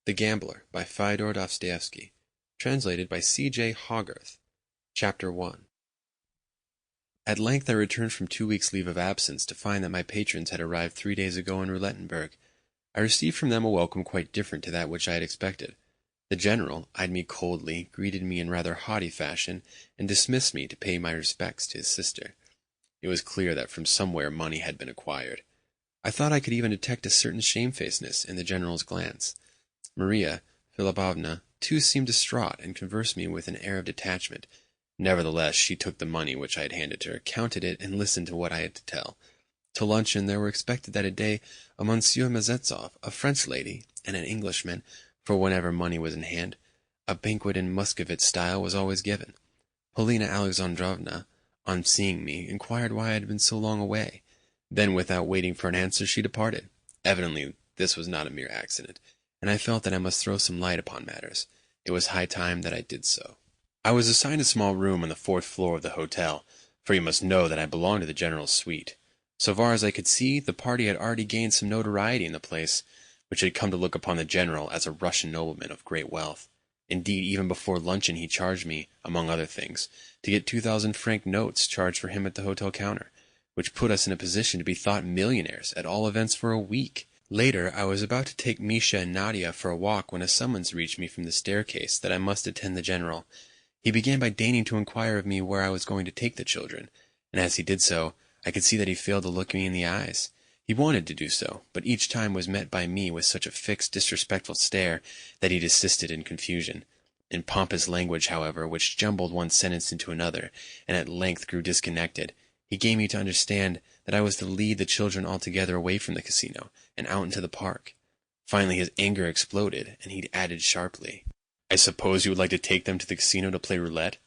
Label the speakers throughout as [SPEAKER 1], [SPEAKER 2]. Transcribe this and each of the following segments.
[SPEAKER 1] The Gambler by Fyodor Dostoyevsky. Translated by C.J. Hogarth. Chapter 1. At length I returned from 2 weeks' leave of absence to find that my patrons had arrived 3 days ago in Roulettenberg. I received from them a welcome quite different to that which I had expected. The general eyed me coldly, greeted me in rather haughty fashion, and dismissed me to pay my respects to his sister. It was clear that from somewhere money had been acquired. I thought I could even detect a certain shamefacedness in the general's glance. Maria Philipovna, too, seemed distraught, and conversed me with an air of detachment. Nevertheless, she took the money which I had handed her, counted it, and listened to what I had to tell. To luncheon there were expected that day a Monsieur Mazetsov, a French lady, and an Englishman, for whenever money was in hand. A banquet in Muscovite style was always given. Polina Alexandrovna, on seeing me, inquired why I had been so long away. Then, without waiting for an answer, she departed. Evidently this was not a mere accident, and I felt that I must throw some light upon matters. It was high time that I did so. I was assigned a small room on the 4th floor of the hotel, for you must know that I belonged to the general's suite. So far as I could see, the party had already gained some notoriety in the place, which had come to look upon the general as a Russian nobleman of great wealth. Indeed, even before luncheon he charged me, among other things, to get 2,000-franc notes charged for him at the hotel counter, which put us in a position to be thought millionaires, at all events for a week. Later, I was about to take Misha and Nadia for a walk when a summons reached me from the staircase that I must attend the general. He began by deigning to inquire of me where I was going to take the children, and as he did so, I could see that he failed to look me in the eyes. He wanted to do so, but each time was met by me with such a fixed, disrespectful stare that he desisted in confusion. In pompous language, however, which jumbled one sentence into another, and at length grew disconnected, he gave me to understand that I was to lead the children altogether away from the casino, and out into the park. Finally his anger exploded, and he added sharply, "I suppose you would like to take them to the casino to play roulette?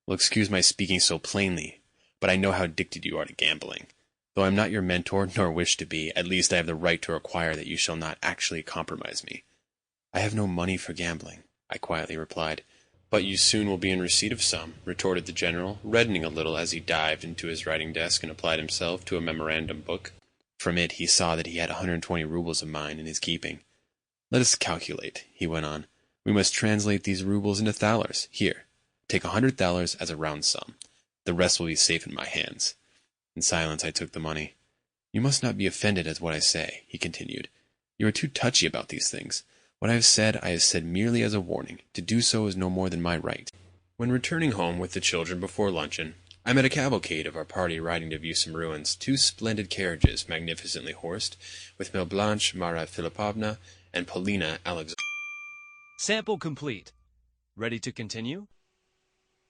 [SPEAKER 1] Well, excuse my speaking so plainly, but I know how addicted you are to gambling. Though I am not your mentor, nor wish to be, at least I have the right to require that you shall not actually compromise me." "I have no money for gambling," I quietly replied. "But you soon will be in receipt of some," retorted the general, reddening a little as he dived into his writing desk and applied himself to a memorandum book. From it he saw that he had 120 roubles of mine in his keeping. "Let us calculate," he went on. "We must translate these roubles into thalers. Here, take 100 thalers as a round sum. The rest will be safe in my hands." In silence I took the money. "You must not be offended at what I say," he continued. "You are too touchy about these things. What I have said merely as a warning. To do so is no more than my right." When returning home with the children before luncheon, I met a cavalcade of our party riding to view some ruins, 2 splendid carriages magnificently horsed, with Mlle. Blanche Maria Philipovna and Polina Alexandrovna.
[SPEAKER 2] Sample complete. Ready to continue?